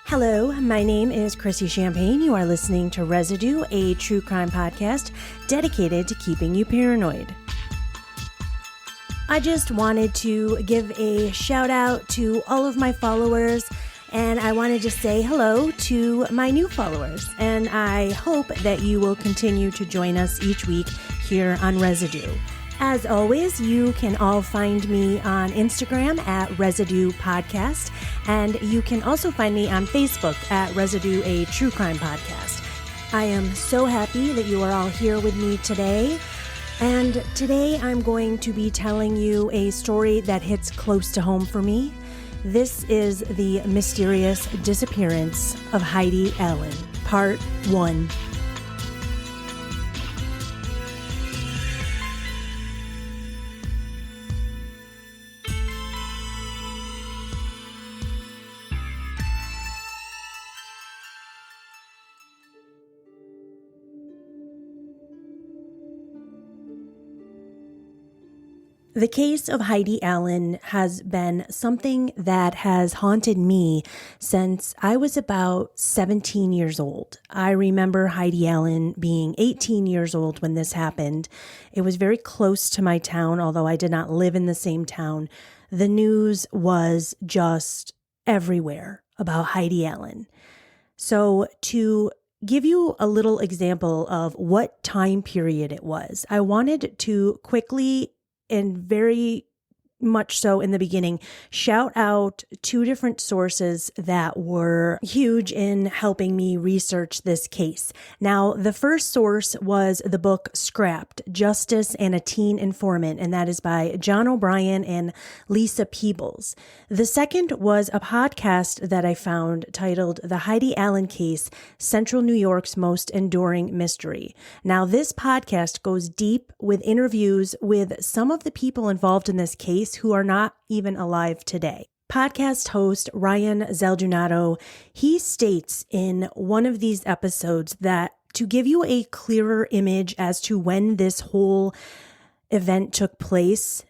Hello, my name is Chrissy Champagne. You are listening to Residue, a true crime podcast dedicated to keeping you paranoid. I just wanted to give a shout out to all of my followers, and I wanted to say hello to my new followers. And I hope that you will continue to join us each week here on Residue. As always, you can all find me on Instagram at Residue Podcast, and you can also find me on Facebook at Residue, a true crime podcast. I am so happy that you are all here with me today. And today I'm going to be telling you a story that hits close to home for me. This is the mysterious disappearance of Heidi Allen, Part 1. The case of Heidi Allen has been something that has haunted me since I was about 17 years old. I remember Heidi Allen being 18 years old when this happened. It was very close to my town, although I did not live in the same town. The news was just everywhere about Heidi Allen. So to give you a little example of what time period it was, I wanted to quickly and very much so in the beginning, shout out two different sources that were huge in helping me research this case. Now, the first source was the book Scrapped, Justice and a Teen Informant, and that is by John O'Brien and Lisa Peebles. The second was a podcast that I found titled The Heidi Allen Case, Central New York's Most Enduring Mystery. Now, this podcast goes deep with interviews with some of the people involved in this case who are not even alive today. Podcast host Ryan Zeldunato, he states in one of these episodes that to give you a clearer image as to when this whole event took place,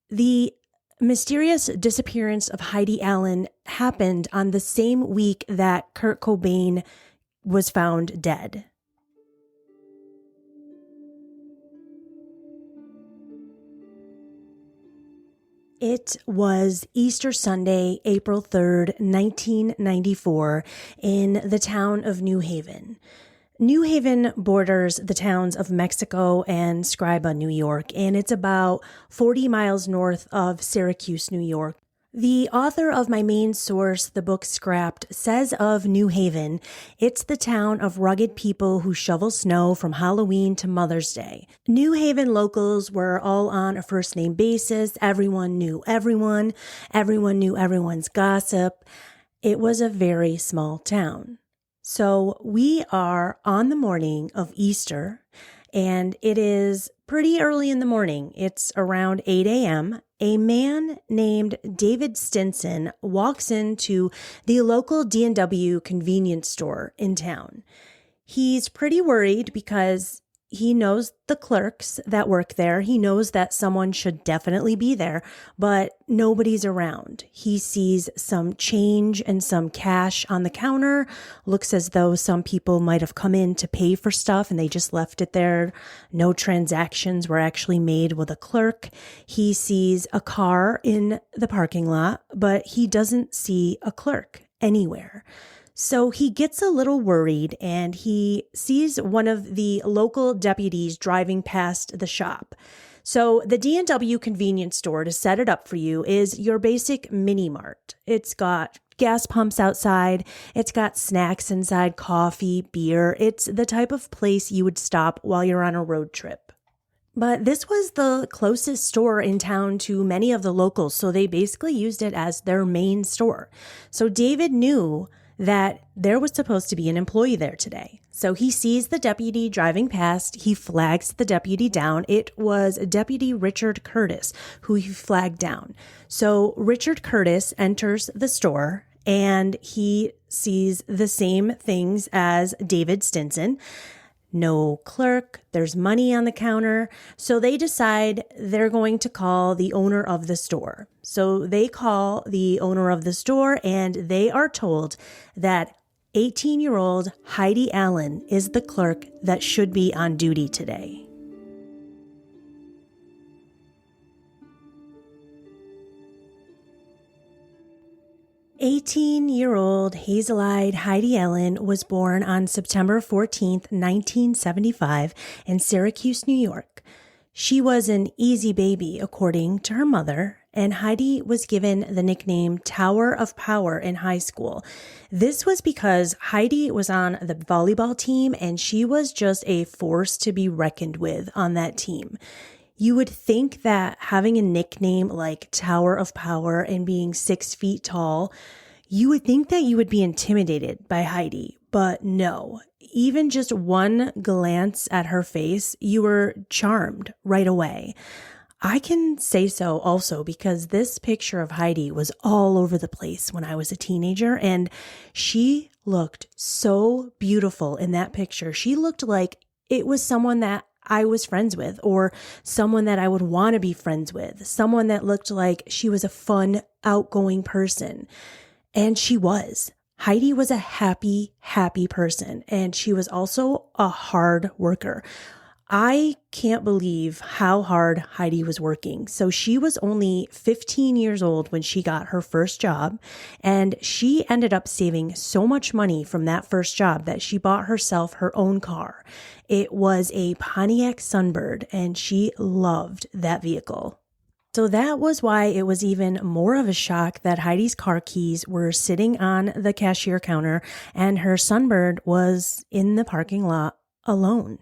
the mysterious disappearance of Heidi Allen happened on the same week that Kurt Cobain was found dead. It was Easter Sunday, April 3rd, 1994, in the town of New Haven. New Haven borders the towns of Mexico and Scriba, New York, and it's about 40 miles north of Syracuse, New York. The author of my main source, the book Scrapped, says of New Haven, it's the town of rugged people who shovel snow from Halloween to Mother's Day. New Haven locals were all on a first-name basis. Everyone knew everyone. Everyone knew everyone's gossip. It was a very small town. So we are on the morning of Easter, and it is pretty early in the morning. It's around 8 a.m. A man named David Stinson walks into the local D&W Convenience Store in town. He's pretty worried because he knows the clerks that work there. He knows that someone should definitely be there, but nobody's around. He sees some change and some cash on the counter. Looks as though some people might have come in to pay for stuff and they just left it there. No transactions were actually made with a clerk. He sees a car in the parking lot, but he doesn't see a clerk anywhere. So he gets a little worried and he sees one of the local deputies driving past the shop. So the D&W Convenience Store, to set it up for you, is your basic mini mart. It's got gas pumps outside. It's got snacks inside, coffee, beer. It's the type of place you would stop while you're on a road trip. But this was the closest store in town to many of the locals, so they basically used it as their main store. So David knew that there was supposed to be an employee there today. So he sees the deputy driving past. He flags the deputy down. It was Deputy Richard Curtis who he flagged down. So Richard Curtis enters the store and he sees the same things as David Stinson. no clerk, there's money on the counter. So they decide they're going to call the owner of the store. So they call the owner of the store and they are told that 18-year-old Heidi Allen is the clerk that should be on duty today. "18-year-old hazel-eyed Heidi Allen was born on September 14th, 1975 in Syracuse, New York. She was an easy baby, according to her mother, and Heidi was given the nickname Tower of Power in high school. This was because Heidi was on the volleyball team and she was just a force to be reckoned with on that team. You would think that having a nickname like Tower of Power and being 6 feet tall, you would think that you would be intimidated by Heidi, but no. Even just one glance at her face, you were charmed right away. I can say so also because this picture of Heidi was all over the place when I was a teenager, and she looked so beautiful in that picture. She looked like it was someone that I was friends with, or someone that I would want to be friends with, someone that looked like she was a fun, outgoing person. And she was. Heidi was a happy, happy person, and she was also a hard worker. I can't believe how hard Heidi was working. So she was only 15 years old when she got her first job, and she ended up saving so much money from that first job that she bought herself her own car. It was a Pontiac Sunbird, and she loved that vehicle. So that was why it was even more of a shock that Heidi's car keys were sitting on the cashier counter and her Sunbird was in the parking lot alone.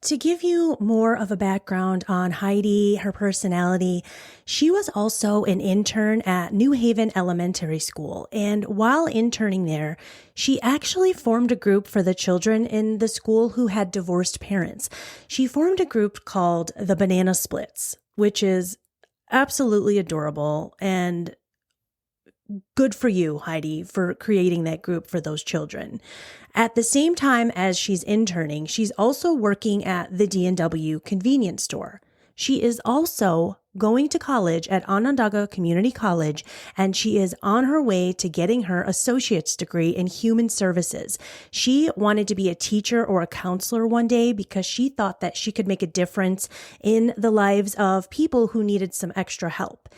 To give you more of a background on Heidi, her personality, she was also an intern at New Haven Elementary School. And while interning there, she actually formed a group for the children in the school who had divorced parents. She formed a group called the Banana Splits, which is absolutely adorable and good for you, Heidi, for creating that group for those children. At the same time as she's interning, she's also working at the D&W Convenience Store. She is also going to college at Onondaga Community College, and she is on her way to getting her associate's degree in human services. She wanted to be a teacher or a counselor one day because she thought that she could make a difference in the lives of people who needed some extra help.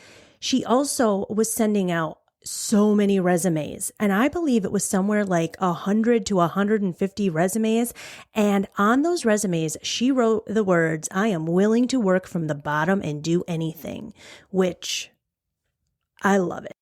She also was sending out so many resumes, and I believe it was somewhere like 100 to 150 resumes. And on those resumes, she wrote the words, "I am willing to work from the bottom and do anything," which I love it.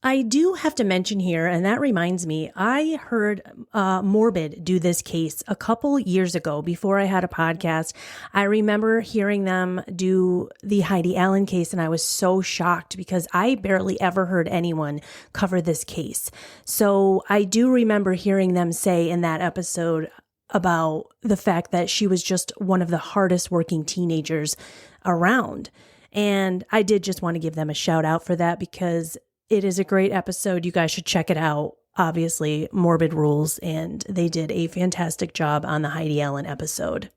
I do have to mention here, and that reminds me, I heard Morbid do this case a couple years ago before I had a podcast. I remember hearing them do the Heidi Allen case, and I was so shocked because I barely ever heard anyone cover this case. So I do remember hearing them say in that episode about the fact that she was just one of the hardest working teenagers around. And I did just want to give them a shout out for that because it is a great episode. You guys should check it out. Obviously, Morbid rules, and they did a fantastic job on the Heidi Allen episode.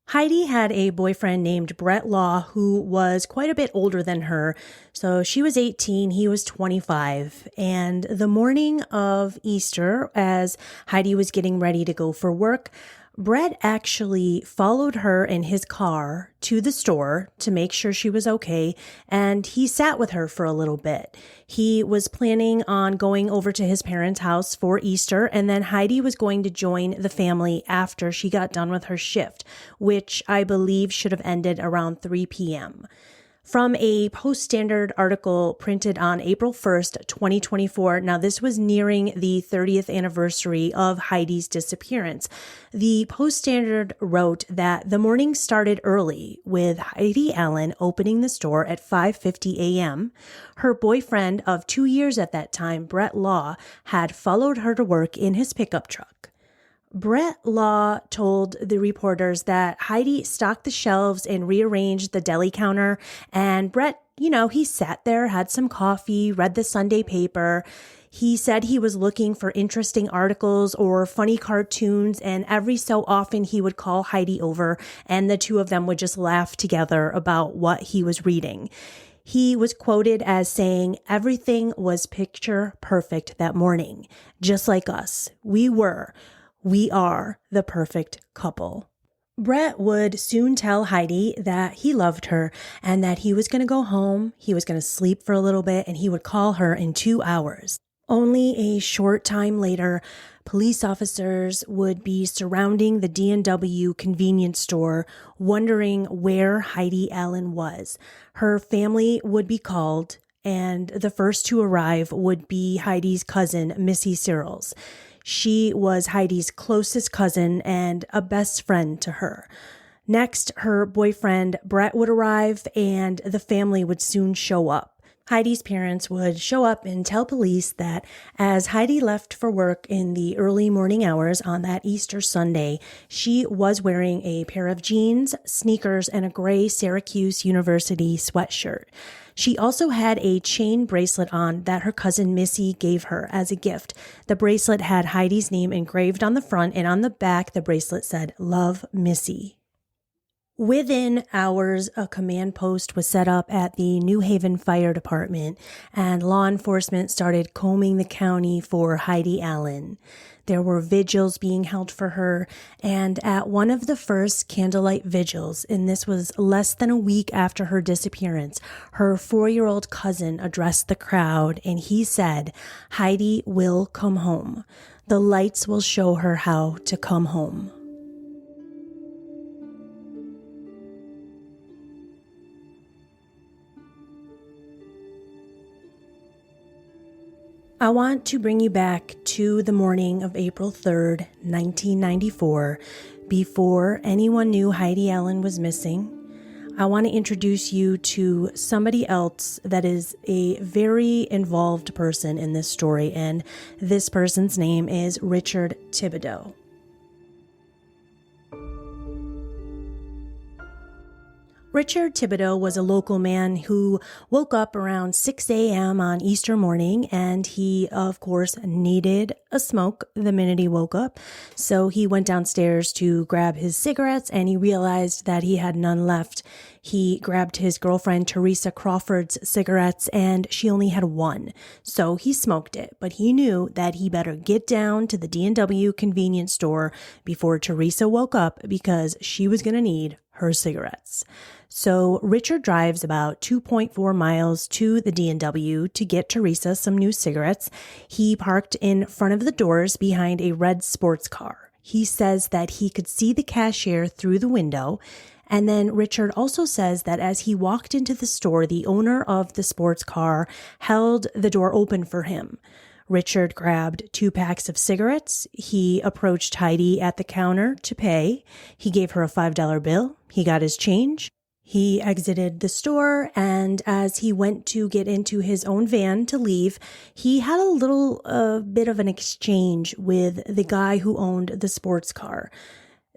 Heidi had a boyfriend named Brett Law who was quite a bit older than her. So she was 18, he was 25. And the morning of Easter, as Heidi was getting ready to go for work, Brett actually followed her in his car to the store to make sure she was okay, and he sat with her for a little bit. He was planning on going over to his parents' house for Easter, and then Heidi was going to join the family after she got done with her shift, which I believe should have ended around 3 p.m. From a Post-Standard article printed on April 1st, 2024. Now, this was nearing the 30th anniversary of Heidi's disappearance. The Post-Standard wrote that the morning started early with Heidi Allen opening the store at 5:50 a.m. Her boyfriend of 2 years at that time, Brett Law, had followed her to work in his pickup truck. Brett Law told the reporters that Heidi stocked the shelves and rearranged the deli counter, and Brett, he sat there, had some coffee, read the Sunday paper. He said he was looking for interesting articles or funny cartoons, and every so often he would call Heidi over and the two of them would just laugh together about what he was reading. He was quoted as saying, "Everything was picture perfect that morning, just like us. We are the perfect couple." Brett would soon tell Heidi that he loved her and that he was going to go home, he was going to sleep for a little bit, and he would call her in 2 hours. Only a short time later, police officers would be surrounding the D&W Convenience Store, wondering where Heidi Allen was. Her family would be called, and the first to arrive would be Heidi's cousin, Missy Searles. She was Heidi's closest cousin and a best friend to her. Next, her boyfriend, Brett, would arrive, and the family would soon show up. Heidi's parents would show up and tell police that as Heidi left for work in the early morning hours on that Easter Sunday, she was wearing a pair of jeans, sneakers, and a gray Syracuse University sweatshirt. She also had a chain bracelet on that her cousin Missy gave her as a gift. The bracelet had Heidi's name engraved on the front, and on the back, the bracelet said, "Love, Missy." Within hours, a command post was set up at the New Haven Fire Department, and law enforcement started combing the county for Heidi Allen. There were vigils being held for her, and at one of the first candlelight vigils, and this was less than a week after her disappearance, her 4-year-old cousin addressed the crowd, and he said, "Heidi will come home. The lights will show her how to come home." I want to bring you back to the morning of April 3rd, 1994, before anyone knew Heidi Allen was missing. I want to introduce you to somebody else that is a very involved person in this story, and this person's name is Richard Thibodeau. Richard Thibodeau was a local man who woke up around 6 a.m. on Easter morning, and he, of course, needed a smoke the minute he woke up. So he went downstairs to grab his cigarettes, and he realized that he had none left. He grabbed his girlfriend, Teresa Crawford's cigarettes, and she only had one. So he smoked it, but he knew that he better get down to the D&W Convenience Store before Teresa woke up because she was going to need her cigarettes. So Richard drives about 2.4 miles to the D&W to get Teresa some new cigarettes. He parked in front of the doors behind a red sports car. He says that he could see the cashier through the window. And then Richard also says that as he walked into the store, the owner of the sports car held the door open for him. Richard grabbed 2 packs of cigarettes. He approached Heidi at the counter to pay. He gave her a $5 bill. He got his change. He exited the store, and as he went to get into his own van to leave, he had a little bit of an exchange with the guy who owned the sports car.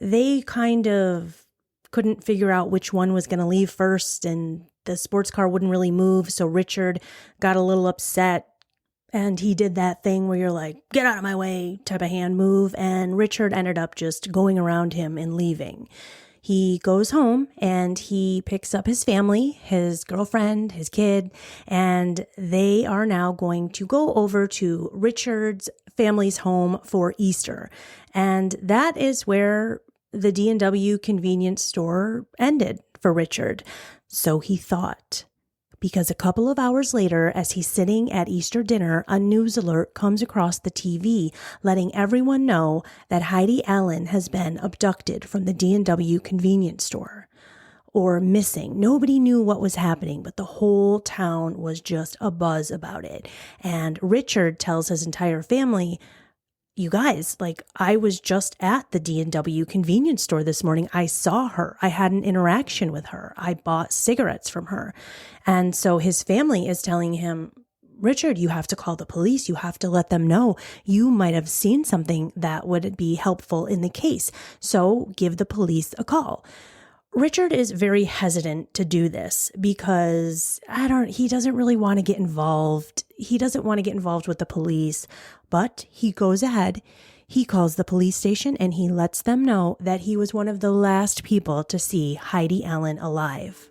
They kind of couldn't figure out which one was going to leave first, and the sports car wouldn't really move, so Richard got a little upset. And he did that thing where you're like, "Get out of my way" type of hand move. And Richard ended up just going around him and leaving. He goes home and he picks up his family, his girlfriend, his kid, and they are now going to go over to Richard's family's home for Easter. And that is where the D&W Convenience Store ended for Richard. So he thought. Because a couple of hours later, as he's sitting at Easter dinner, a news alert comes across the TV, letting everyone know that Heidi Allen has been abducted from the D&W Convenience Store, or missing. Nobody knew what was happening, but the whole town was just abuzz about it. And Richard tells his entire family, "You guys, I was just at the D&W Convenience Store this morning. I saw her. I had an interaction with her. I bought cigarettes from her." And so his family is telling him, "Richard, you have to call the police. You have to let them know. You might have seen something that would be helpful in the case. So give the police a call." Richard is very hesitant to do this because he doesn't really want to get involved. He doesn't want to get involved with the police, but he goes ahead. He calls the police station and he lets them know that he was one of the last people to see Heidi Allen alive.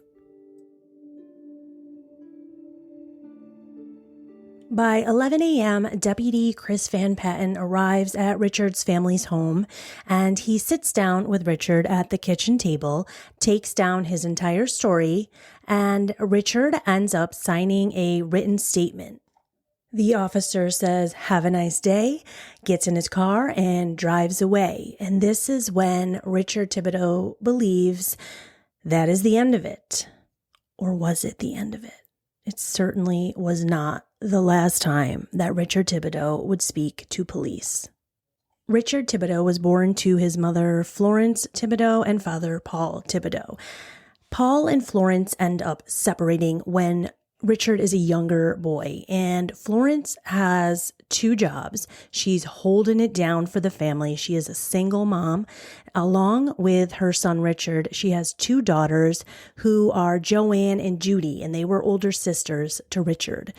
By 11 a.m., Deputy Chris Van Patten arrives at Richard's family's home, and he sits down with Richard at the kitchen table, takes down his entire story, and Richard ends up signing a written statement. The officer says, "Have a nice day," gets in his car, and drives away. And this is when Richard Thibodeau believes that is the end of it. Or was it the end of it? It certainly was not the last time that Richard Thibodeau would speak to police. Richard Thibodeau was born to his mother, Florence Thibodeau, and father, Paul Thibodeau. Paul and Florence end up separating when Richard is a younger boy, and Florence has 2 jobs. She's holding it down for the family. She is a single mom. Along with her son, Richard, she has 2 daughters who are Joanne and Judy, and they were older sisters to Richard.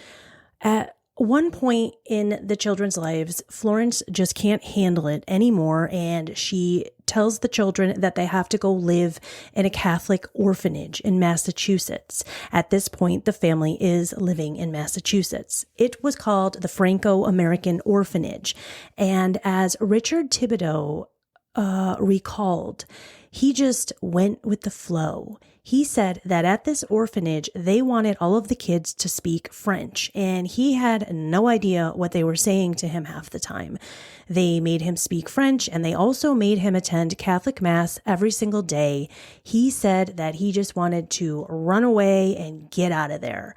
At one point in the children's lives, Florence just can't handle it anymore, and she tells the children that they have to go live in a Catholic orphanage in Massachusetts. At this point, the family is living in Massachusetts. It was called the Franco-American Orphanage, and as Richard Thibodeau recalled, he just went with the flow. He said that at this orphanage, they wanted all of the kids to speak French, and he had no idea what they were saying to him half the time. They made him speak French, and they also made him attend Catholic Mass every single day. He said that he just wanted to run away and get out of there.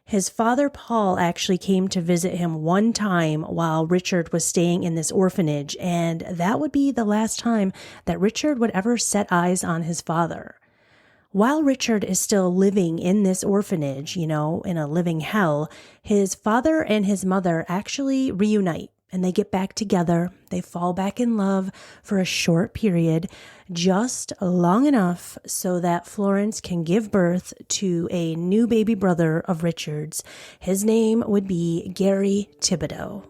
His father, Paul, actually came to visit him one time while Richard was staying in this orphanage, and that would be the last time that Richard would ever set eyes on his father. While Richard is still living in this orphanage, in a living hell, his father and his mother actually reunite and they get back together. They fall back in love for a short period, just long enough so that Florence can give birth to a new baby brother of Richard's. His name would be Gary Thibodeau.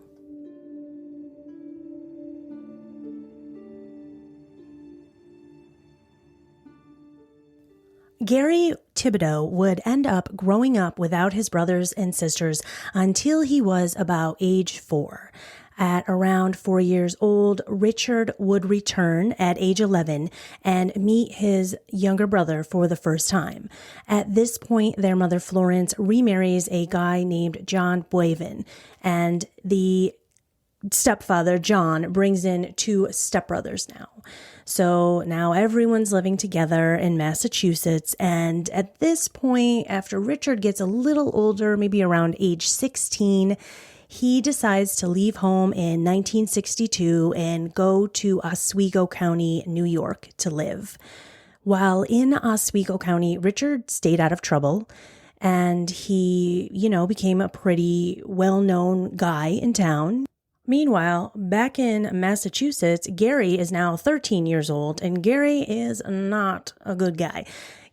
Gary Thibodeau would end up growing up without his brothers and sisters until he was about age 4. At around 4 years old, Richard would return at age 11 and meet his younger brother for the first time. At this point, their mother Florence remarries a guy named John Boivin, and the stepfather, John, brings in 2 stepbrothers now. So now everyone's living together in Massachusetts. And at this point, after Richard gets a little older, maybe around age 16, he decides to leave home in 1962 and go to Oswego County, New York to live. While in Oswego County, Richard stayed out of trouble. And he, became a pretty well-known guy in town. Meanwhile, back in Massachusetts, Gary is now 13 years old, and Gary is not a good guy.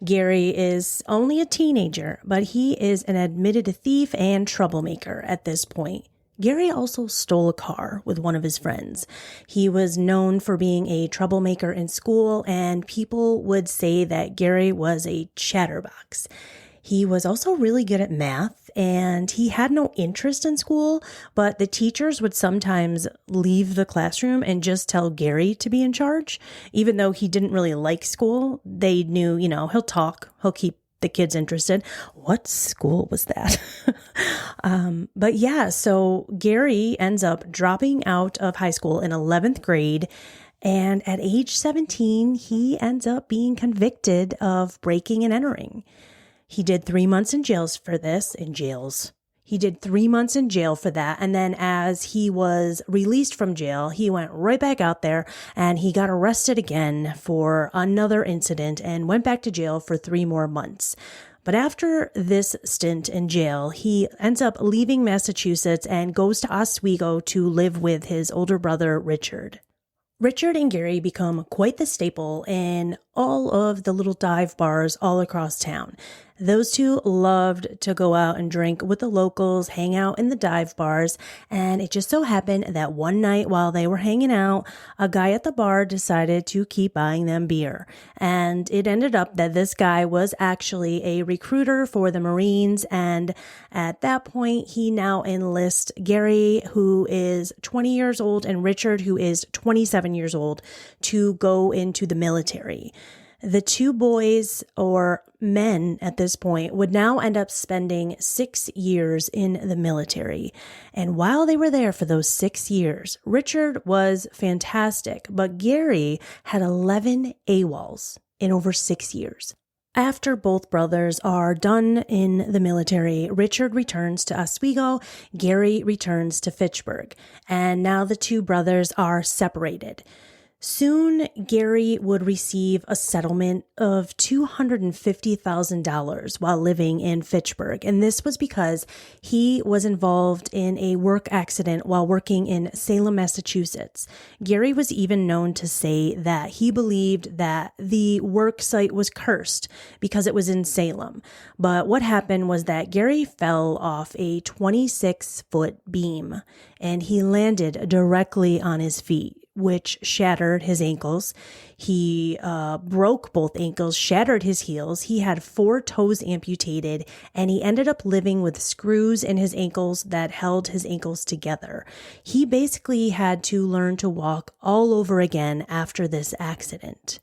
Gary is only a teenager, but he is an admitted thief and troublemaker at this point. Gary also stole a car with one of his friends. He was known for being a troublemaker in school, and people would say that Gary was a chatterbox. He was also really good at math, and he had no interest in school, but the teachers would sometimes leave the classroom and just tell Gary to be in charge. Even though he didn't really like school, they knew, he'll talk, he'll keep the kids interested. What school was that? But yeah, so Gary ends up dropping out of high school in 11th grade. And at age 17, he ends up being convicted of breaking and entering. He did 3 months in jails for this, He did 3 months in jail for that. And then as he was released from jail, he went right back out there and he got arrested again for another incident and went back to jail for 3 more months. But after this stint in jail, he ends up leaving Massachusetts and goes to Oswego to live with his older brother, Richard. Richard and Gary become quite the staple in all of the little dive bars all across town. Those two loved to go out and drink with the locals, hang out in the dive bars, and it just so happened that one night while they were hanging out, a guy at the bar decided to keep buying them beer. And it ended up that this guy was actually a recruiter for the Marines, and at that point, he now enlists Gary, who is 20 years old, and Richard, who is 27 years old, to go into the military. The two boys, or men at this point, would now end up spending 6 years in the military. And while they were there for those 6 years, Richard was fantastic, but Gary had 11 AWOLs in over 6 years. After both brothers are done in the military, Richard returns to Oswego, Gary returns to Fitchburg, and now the two brothers are separated. Soon, Gary would receive a settlement of $250,000 while living in Fitchburg, and this was because he was involved in a work accident while working in Salem, Massachusetts. Gary was even known to say that he believed that the work site was cursed because it was in Salem. But what happened was that Gary fell off a 26-foot beam, and he landed directly on his feet, which shattered his ankles. He broke both ankles, shattered his heels. He had 4 toes amputated, and he ended up living with screws in his ankles that held his ankles together. He basically had to learn to walk all over again after this accident.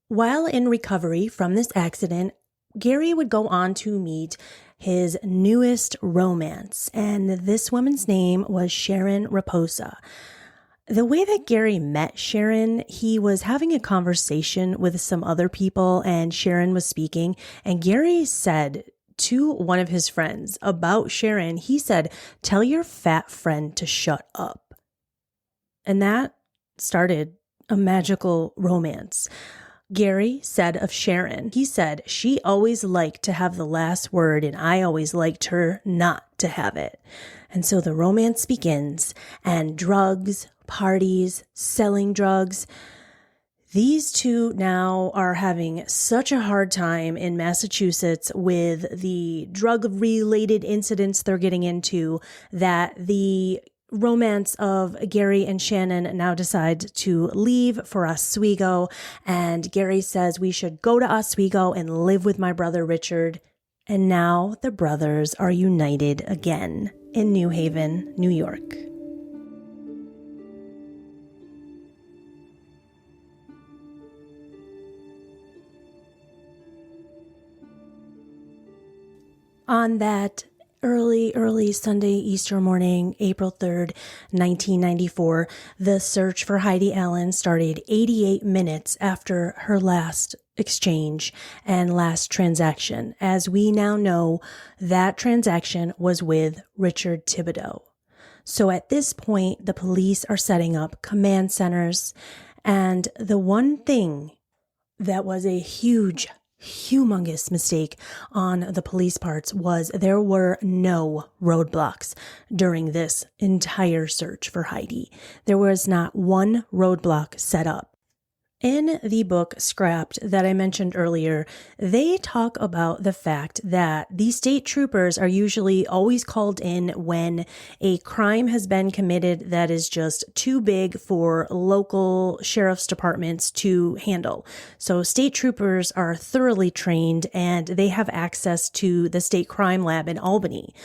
While in recovery from this accident, Gary would go on to meet his newest romance, and this woman's name was Sharon Raposa. The way that Gary met Sharon, he was having a conversation with some other people and Sharon was speaking, and Gary said to one of his friends about Sharon, he said, "Tell your fat friend to shut up." And that started a magical romance. Gary said of Sharon, he said, "She always liked to have the last word and I always liked her not to have it." And so the romance begins, and drugs, parties, selling drugs. These two now are having such a hard time in Massachusetts with the drug-related incidents they're getting into that the romance of Gary and Shannon now decides to leave for Oswego. And Gary says, "We should go to Oswego and live with my brother Richard." And now the brothers are united again in New Haven, New York. On that early Sunday, Easter morning, April 3rd, 1994, the search for Heidi Allen started 88 minutes after her last exchange and last transaction. As we now know, that transaction was with Richard Thibodeau. So at this point, the police are setting up command centers, and the one thing that was a humongous mistake on the police parts was there were no roadblocks during this entire search for Heidi. There was not one roadblock set up. In the book Scrapped that I mentioned earlier, they talk about the fact that the state troopers are usually always called in when a crime has been committed that is just too big for local sheriff's departments to handle. So state troopers are thoroughly trained and they have access to the state crime lab in Albany.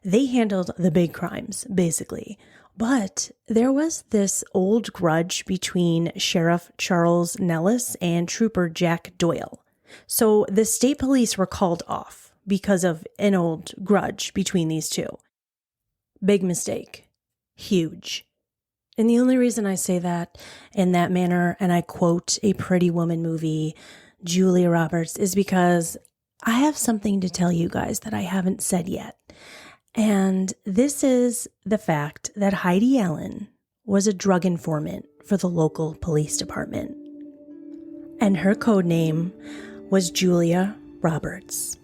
They handled the big crimes, basically. But there was this old grudge between Sheriff Charles Nellis and Trooper Jack Doyle. So the state police were called off because of an old grudge between these two. Big mistake. Huge. And the only reason I say that in that manner, and I quote a Pretty Woman movie, Julia Roberts, is because I have something to tell you guys that I haven't said yet. And this is the fact that Heidi Allen was a drug informant for the local police department. And her code name was Julia Roberts.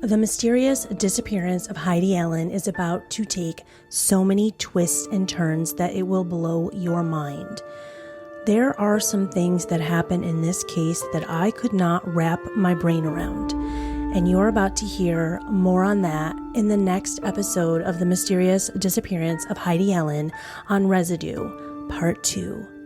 The mysterious disappearance of Heidi Allen is about to take so many twists and turns that it will blow your mind. There are some things that happen in this case that I could not wrap my brain around, and you're about to hear more on that in the next episode of The Mysterious Disappearance of Heidi Allen on Residue, Part 2.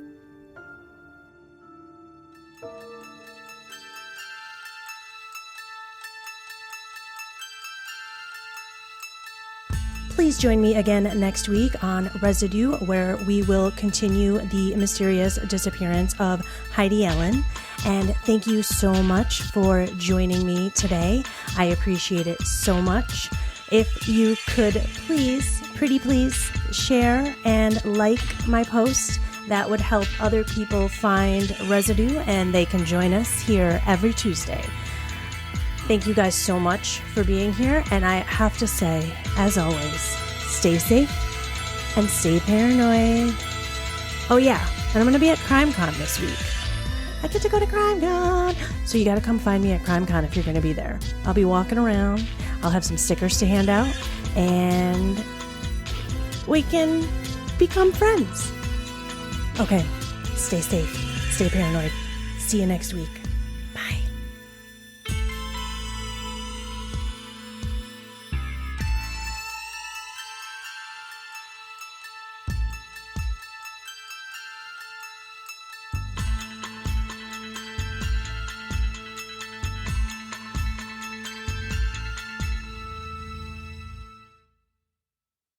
Please join me again next week on Residue, where we will continue the mysterious disappearance of Heidi Allen. And thank you so much for joining me today. I appreciate it so much. If you could please, pretty please, share and like my post, that would help other people find Residue, and they can join us here every Tuesday. Thank you guys so much for being here, and I have to say, as always, stay safe and stay paranoid. Oh yeah, and I'm going to be at CrimeCon this week. I get to go to CrimeCon, so you got to come find me at CrimeCon if you're going to be there. I'll be walking around, I'll have some stickers to hand out, and we can become friends. Okay, stay safe, stay paranoid. See you next week.